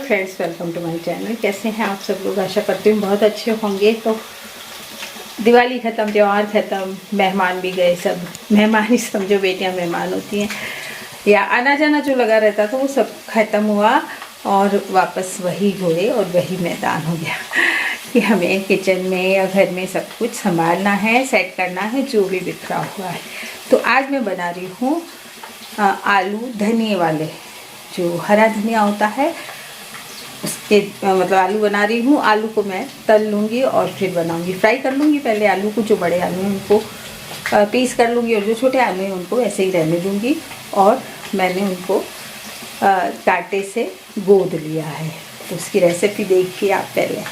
Friends, welcome to my channel. कैसे हैं आप सब लोग? आशा करती हूँ बहुत अच्छे होंगे। तो दिवाली ख़त्म, त्यौहार ख़त्म, मेहमान भी गए। सब मेहमान ही समझो, बेटियाँ मेहमान होती हैं या आना जाना जो लगा रहता था वो सब ख़त्म हुआ और वापस वही घोड़े और वही मैदान हो गया कि हमें किचन में या घर में सब कुछ संभालना है, सेट करना है जो भी बिखरा हुआ है। तो आज मैं बना रही हूँ आलू धनिए वाले, जो हरा धनिया होता है उसके मतलब आलू बना रही हूँ। आलू को मैं तल लूँगी और फिर बनाऊँगी, फ्राई कर लूँगी पहले आलू को। जो बड़े आलू हैं उनको पीस कर लूँगी और जो छोटे आलू हैं उनको ऐसे ही रहने दूँगी। और मैंने उनको कांटे से गोद लिया है, तो उसकी रेसिपी देखिए आप पहले।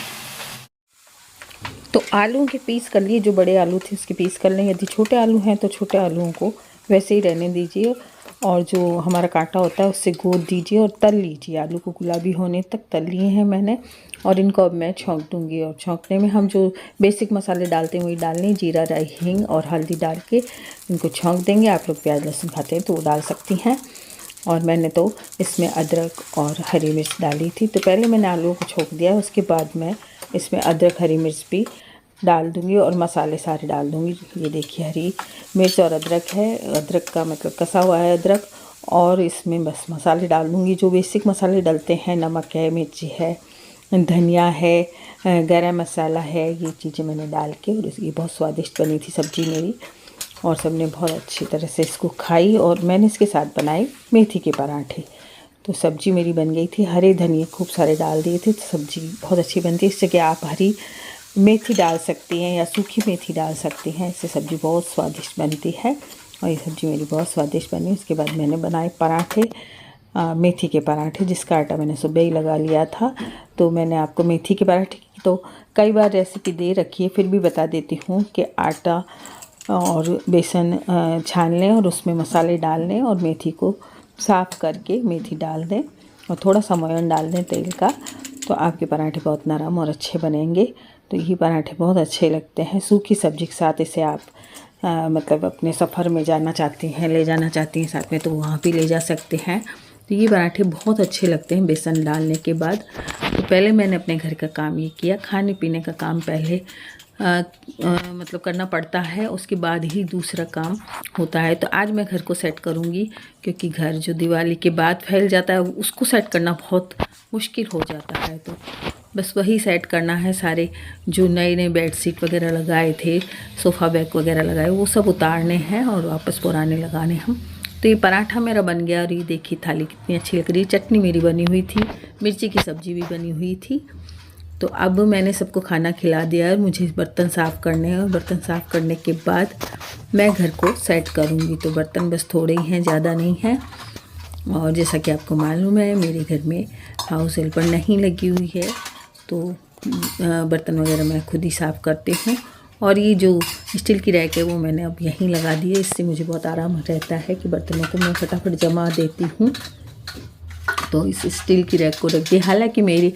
तो आलू के पीस कर लिए, जो बड़े आलू थे उसके पीस कर लें। यदि छोटे आलू हैं तो छोटे आलूओं को वैसे ही रहने दीजिए और जो हमारा कांटा होता है उससे गोद दीजिए और तल लीजिए। आलू को गुलाबी होने तक तल लिए हैं मैंने और इनको अब मैं छौंक दूँगी। और छौंकने में हम जो बेसिक मसाले डालते हैं वही डालने, जीरा, राई, हींग और हल्दी डाल के इनको छौंक देंगे। आप लोग प्याज लहसुन खाते हैं तो वो डाल सकती हैं। और मैंने तो इसमें अदरक और हरी मिर्च डाली थी। तो पहले मैंने आलूओं को छौंक दिया, उसके बाद मैं इसमें अदरक हरी मिर्च भी डाल दूंगी और मसाले सारे डाल दूंगी। ये देखिए हरी मिर्च और अदरक है, अदरक का मतलब कसा हुआ है अदरक। और इसमें बस मसाले डाल दूंगी जो बेसिक मसाले डलते हैं। नमक है, मिर्ची है, धनिया है, गरम मसाला है, ये चीज़ें मैंने डाल के। और ये बहुत स्वादिष्ट बनी थी सब्ज़ी मेरी और सबने बहुत अच्छी तरह से इसको खाई। और मैंने इसके साथ बनाए मेथी के पराठे। तो सब्ज़ी मेरी बन गई थी। हरे धनिए खूब सारे डाल दिए थे तो सब्ज़ी बहुत अच्छी बनती है। इस जगह आप हरी मेथी डाल सकती हैं या सूखी मेथी डाल सकती हैं, इससे सब्ज़ी बहुत स्वादिष्ट बनती है। और ये सब्ज़ी मेरी बहुत स्वादिष्ट बनी। उसके बाद मैंने बनाए पराठे, मेथी के पराठे, जिसका आटा मैंने सुबह ही लगा लिया था। तो मैंने आपको मेथी के पराठे की तो कई बार रेसिपी दे रखी है, फिर भी बता देती हूँ कि आटा और बेसन छान लें और उसमें मसाले डाल लें और मेथी को साफ़ करके मेथी डाल दें और थोड़ा सा मोयन डाल दें तेल का, तो आपके पराठे बहुत नरम और अच्छे बनेंगे। तो ये पराठे बहुत अच्छे लगते हैं सूखी सब्जी के साथ। इसे आप मतलब अपने सफ़र में जाना चाहती हैं, ले जाना चाहती हैं साथ में, तो वहाँ भी ले जा सकते हैं। तो ये पराठे बहुत अच्छे लगते हैं बेसन डालने के बाद। तो पहले मैंने अपने घर का काम ये किया, खाने पीने का काम पहले मतलब करना पड़ता है, उसके बाद ही दूसरा काम होता है। तो आज मैं घर को सेट करूँगी, क्योंकि घर जो दिवाली के बाद फैल जाता है उसको सेट करना बहुत मुश्किल हो जाता है। तो बस वही सेट करना है। सारे जो नए नए बेडशीट वगैरह लगाए थे, सोफ़ा बैग वगैरह लगाए, वो सब उतारने हैं और वापस पुराने लगाने हम। तो ये पराठा मेरा बन गया और ये देखिए थाली कितनी अच्छी लग रही है। चटनी मेरी बनी हुई थी, मिर्ची की सब्ज़ी भी बनी हुई थी। तो अब मैंने सबको खाना खिला दिया है, मुझे बर्तन साफ़ करने हैं और बर्तन साफ़ करने के बाद मैं घर को सेट करूँगी। तो बर्तन बस थोड़े ही हैं, ज़्यादा नहीं हैं। और जैसा कि आपको मालूम है मेरे घर में हाउस हेल्पर नहीं लगी हुई है, तो बर्तन वगैरह मैं खुद ही साफ़ करती हूँ। और ये जो स्टील की रैक है वो मैंने अब यहीं लगा दी है, इससे मुझे बहुत आराम रहता है कि बर्तनों को मैं फटाफट जमा देती हूँ। तो इस स्टील की रैक को रख दी। हालांकि मेरी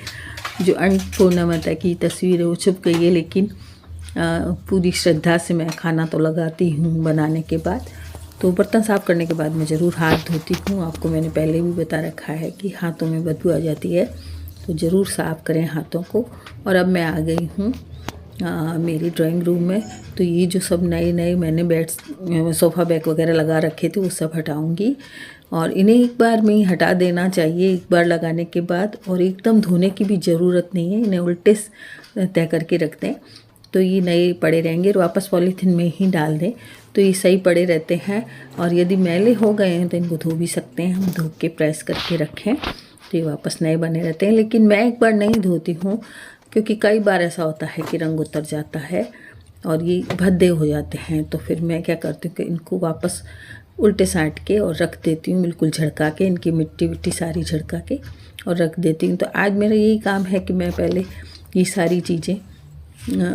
जो अन्नपूर्णा की तस्वीर है वो छुप गई है, लेकिन पूरी श्रद्धा से मैं खाना तो लगाती हूँ बनाने के बाद। तो बर्तन साफ़ करने के बाद मैं ज़रूर हाथ धोती हूँ। आपको मैंने पहले भी बता रखा है कि हाथों में बदबू आ जाती है, तो ज़रूर साफ़ करें हाथों को। और अब मैं आ गई हूँ मेरी ड्राइंग रूम में। तो ये जो सब नए नए मैंने सोफ़ा बैग वगैरह लगा रखे थे वो सब हटाऊँगी और इन्हें एक बार में ही हटा देना चाहिए, एक बार लगाने के बाद। और एकदम धोने की भी ज़रूरत नहीं है, इन्हें उल्टे तय करके रख दें तो ये नए पड़े रहेंगे और वापस पॉलीथीन में ही डाल दें तो ये सही पड़े रहते हैं। और यदि मैले हो गए हैं तो इनको धो भी सकते हैं, हम धो के प्रेस करके रखें तो ये वापस नए बने रहते हैं। लेकिन मैं एक बार नहीं धोती हूँ, क्योंकि कई बार ऐसा होता है कि रंग उतर जाता है और ये भद्दे हो जाते हैं। तो फिर मैं क्या करती हूँ कि इनको वापस उल्टे साट के और रख देती हूँ, बिल्कुल झड़का के, इनकी मिट्टी विट्टी सारी झड़का के और रख देती हूँ। तो आज मेरा यही काम है कि मैं पहले ये सारी चीज़ें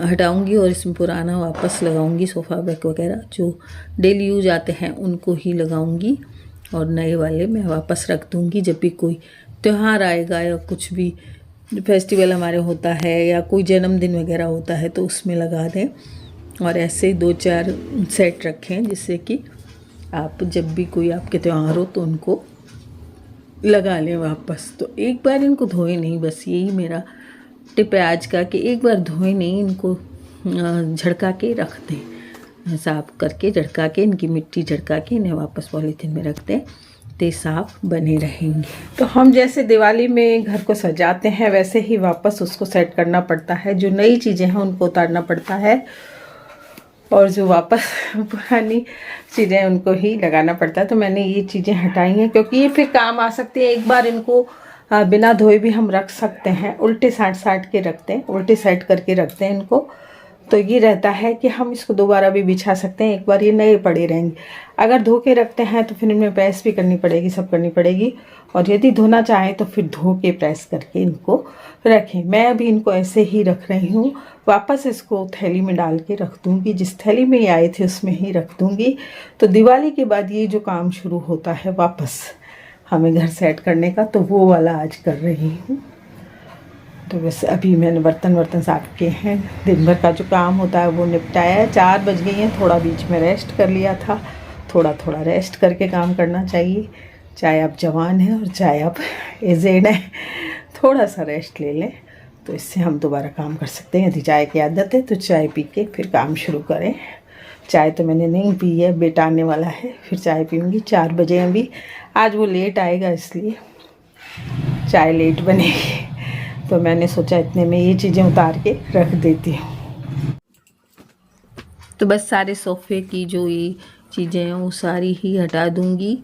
हटाऊंगी और इसमें पुराना वापस लगाऊंगी। सोफ़ा बैग वगैरह जो डेली यूज आते हैं उनको ही लगाऊंगी और नए वाले मैं वापस रख दूंगी। जब भी कोई त्यौहार आएगा या कुछ भी फेस्टिवल हमारे होता है या कोई जन्मदिन वगैरह होता है तो उसमें लगा दें। और ऐसे 2-4 सेट रखें जिससे कि आप जब भी कोई आपके त्यौहार हो तो उनको लगा लें वापस। तो एक बार इनको धोए नहीं, बस यही मेरा टिप है आज का कि एक बार धोए नहीं, इनको झड़का के रख दें, साफ करके झड़का के, इनकी मिट्टी झड़का के इन्हें वापस पॉलीथीन में रख दें तो साफ बने रहेंगे। तो हम जैसे दिवाली में घर को सजाते हैं वैसे ही वापस उसको सेट करना पड़ता है। जो नई चीज़ें हैं उनको उतारना पड़ता है और जो वापस पुरानी चीज़ें उनको ही लगाना पड़ता है। तो मैंने ये चीज़ें हटाई हैं क्योंकि ये फिर काम आ सकती है। एक बार इनको बिना धोए भी हम रख सकते हैं, उल्टे साट के रखते हैं, उल्टे साइड करके रखते हैं इनको, तो ये रहता है कि हम इसको दोबारा भी बिछा सकते हैं। एक बार ये नए पड़े रहेंगे। अगर धो के रखते हैं तो फिर इनमें प्रेस भी करनी पड़ेगी, सब करनी पड़ेगी। और यदि धोना चाहें तो फिर धो के प्रेस करके इनको रखें। मैं अभी इनको ऐसे ही रख रही हूँ। वापस इसको थैली में डाल के रख दूँगी, जिस थैली में ये आए थे उसमें ही रख दूँगी। तो दिवाली के बाद ये जो काम शुरू होता है वापस हमें घर सेट करने का, तो वो वाला आज कर रही हूँ। तो बस अभी मैंने बर्तन साफ किए हैं, दिन भर का जो काम होता है वो निपटाया है। 4 बज गई हैं, थोड़ा बीच में रेस्ट कर लिया था। थोड़ा रेस्ट करके काम करना चाहिए, चाहे आप जवान हैं और चाहे आप एजेड हैं। थोड़ा सा रेस्ट ले लें तो इससे हम दोबारा काम कर सकते हैं। यदि चाय की आदत है तो चाय पी के फिर काम शुरू करें। चाय तो मैंने नहीं पी है, बेटा आने वाला है फिर चाय पीऊँगी। 4 बजे अभी, आज वो लेट आएगा इसलिए चाय लेट बनेगी। तो मैंने सोचा इतने में ये चीज़ें उतार के रख देती हूँ। तो बस सारे सोफ़े की जो ये चीज़ें हैं वो सारी ही हटा दूँगी।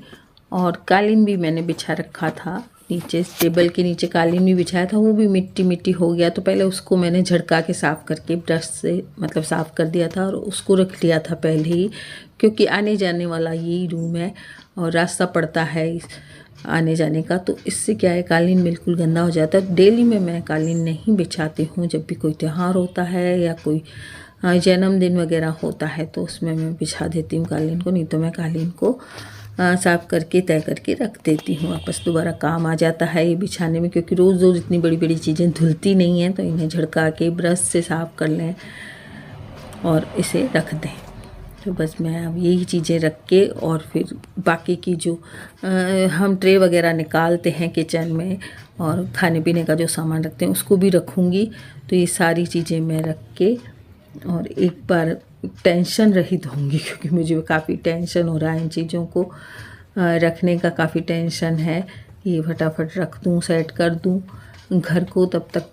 और कालीन भी मैंने बिछा रखा था नीचे, टेबल के नीचे कालीन भी बिछाया था, वो भी मिट्टी हो गया। तो पहले उसको मैंने झड़का के साफ़ करके ब्रश से मतलब साफ़ कर दिया था और उसको रख लिया था पहले ही, क्योंकि आने जाने वाला यही रूम है और रास्ता पड़ता है आने जाने का। तो इससे क्या है, कालीन बिल्कुल गंदा हो जाता है। डेली में मैं कालीन नहीं बिछाती हूँ, जब भी कोई त्यौहार होता है या कोई जन्मदिन वगैरह होता है तो उसमें मैं बिछा देती हूँ कालीन को। नहीं तो मैं कालीन को साफ़ करके तय करके रख देती हूँ। वापस दोबारा काम आ जाता है ये बिछाने में, क्योंकि रोज़ इतनी बड़ी चीज़ें धुलती नहीं हैं। तो इन्हें झड़का के ब्रश से साफ़ कर लें और इसे रख दें। तो बस मैं अब यही चीज़ें रख के और फिर बाकी की जो हम ट्रे वगैरह निकालते हैं किचन में और खाने पीने का जो सामान रखते हैं उसको भी रखूँगी। तो ये सारी चीज़ें मैं रख के और एक बार टेंशन रहित होंगी, क्योंकि मुझे काफ़ी टेंशन हो रहा है इन चीज़ों को रखने का, काफ़ी टेंशन है। ये फटाफट रख दूँ, सेट कर दूँ घर को, तब तक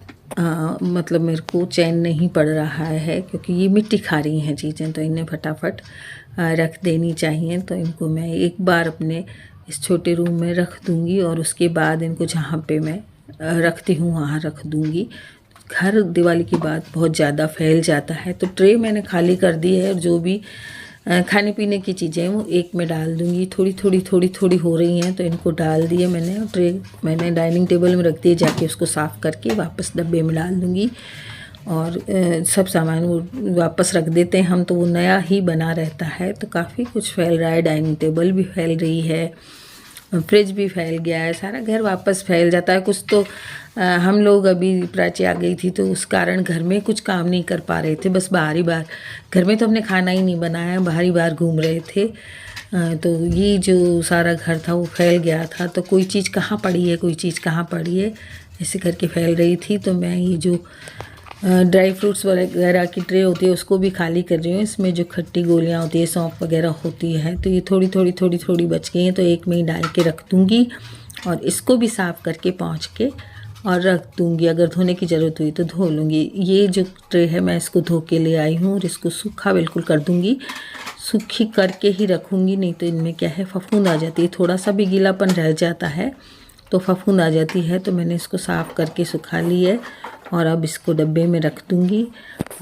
मतलब मेरे को चैन नहीं पड़ रहा है, क्योंकि ये मिट्टी खा रही हैं चीज़ें, तो इन्हें फटाफट रख देनी चाहिए। तो इनको मैं एक बार अपने इस छोटे रूम में रख दूँगी और उसके बाद इनको जहाँ पे मैं रखती हूँ वहाँ रख दूँगी। घर दिवाली के बाद बहुत ज़्यादा फैल जाता है। तो ट्रे मैंने खाली कर दी है और जो भी खाने पीने की चीज़ें हैं वो एक में डाल दूँगी। थोड़ी हो रही हैं तो इनको डाल दिए मैंने, और ट्रे मैंने डाइनिंग टेबल में रख दिए, जाके उसको साफ़ करके वापस डब्बे में डाल दूँगी। और सब सामान वो वापस रख देते हैं हम, तो वो नया ही बना रहता है। तो काफ़ी कुछ फैल रहा है, डाइनिंग टेबल भी फैल रही है, फ्रिज भी फैल गया है, सारा घर वापस फैल जाता है। कुछ तो हम लोग अभी प्राची आ गई थी तो उस कारण घर में कुछ काम नहीं कर पा रहे थे, बस बाहरी बार घर में तो हमने खाना ही नहीं बनाया, बाहरी बार घूम रहे थे। तो ये जो सारा घर था वो फैल गया था, तो कोई चीज़ कहाँ पड़ी है, कोई चीज़ कहाँ पड़ी है, ऐसे करके फैल रही थी। तो मैं ये जो ड्राई फ्रूट्स वगैरह की ट्रे होती है उसको भी खाली कर रही हूँ। इसमें जो खट्टी गोलियाँ होती है, सौंफ वगैरह होती है, तो ये थोड़ी बच गई हैं, तो एक में ही डाल के रख दूँगी। और इसको भी साफ़ करके पोंछ के और रख दूँगी। अगर धोने की ज़रूरत हुई तो धो लूँगी। ये जो ट्रे है मैं इसको धो के ले आई हूँ और इसको सूखा बिल्कुल कर दूँगी, सूखी करके ही रखूँगी, नहीं तो इनमें क्या है फफूंद आ जाती है, थोड़ा सा भी गीलापन रह जाता है तो फफूंद आ जाती है। तो मैंने इसको साफ़ करके सुखा ली है और अब इसको डब्बे में रख दूँगी।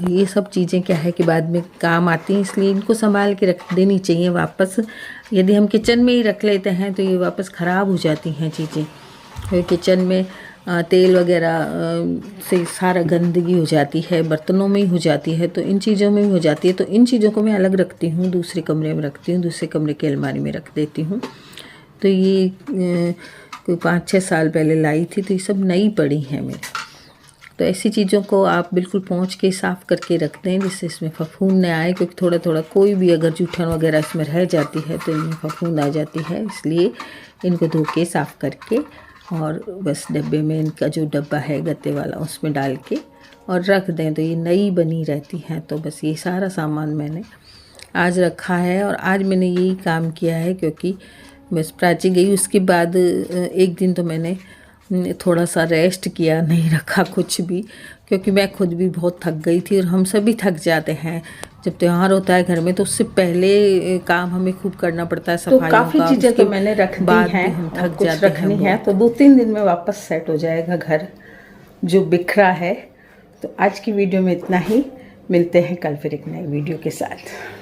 ये सब चीज़ें क्या है कि बाद में काम आती हैं, इसलिए इनको संभाल के रख देनी चाहिए वापस। यदि हम किचन में ही रख लेते हैं तो ये वापस ख़राब हो जाती हैं चीज़ें। तो किचन में तेल वगैरह से सारा गंदगी हो जाती है, बर्तनों में ही हो जाती है, तो इन चीज़ों में भी हो जाती है। तो इन चीज़ों को मैं अलग रखती हूँ, दूसरे कमरे में रखती हूँ, दूसरे कमरे की अलमारी में रख देती हूँ। तो ये कोई 5-6 साल पहले लाई थी, तो ये सब नई पड़ी हैं मेरी। तो ऐसी चीज़ों को आप बिल्कुल पोंछ के साफ़ करके रख दें जिससे इसमें फफूंद न आए, क्योंकि थोड़ा थोड़ा कोई भी अगर जूठन वगैरह इसमें रह जाती है तो इनमें फफूंद आ जाती है। इसलिए इनको धो के साफ़ करके और बस डब्बे में, इनका जो डब्बा है गत्ते वाला उसमें डाल के और रख दें तो ये नई बनी रहती हैं। तो बस ये सारा सामान मैंने आज रखा है और आज मैंने यही काम किया है, क्योंकि बस प्राची गई उसके बाद एक दिन तो मैंने थोड़ा सा रेस्ट किया, नहीं रखा कुछ भी, क्योंकि मैं खुद भी बहुत थक गई थी और हम सभी थक जाते हैं जब त्योहार होता है घर में, तो उससे पहले काम हमें खूब करना पड़ता है सफाई का। काफ़ी चीज़ें तो मैंने रख दी हैं, हम थक कुछ जाते रखनी हैं है, तो 2-3 दिन में वापस सेट हो जाएगा घर जो बिखरा है। तो आज की वीडियो में इतना ही, मिलते हैं कल फिर एक नई वीडियो के साथ।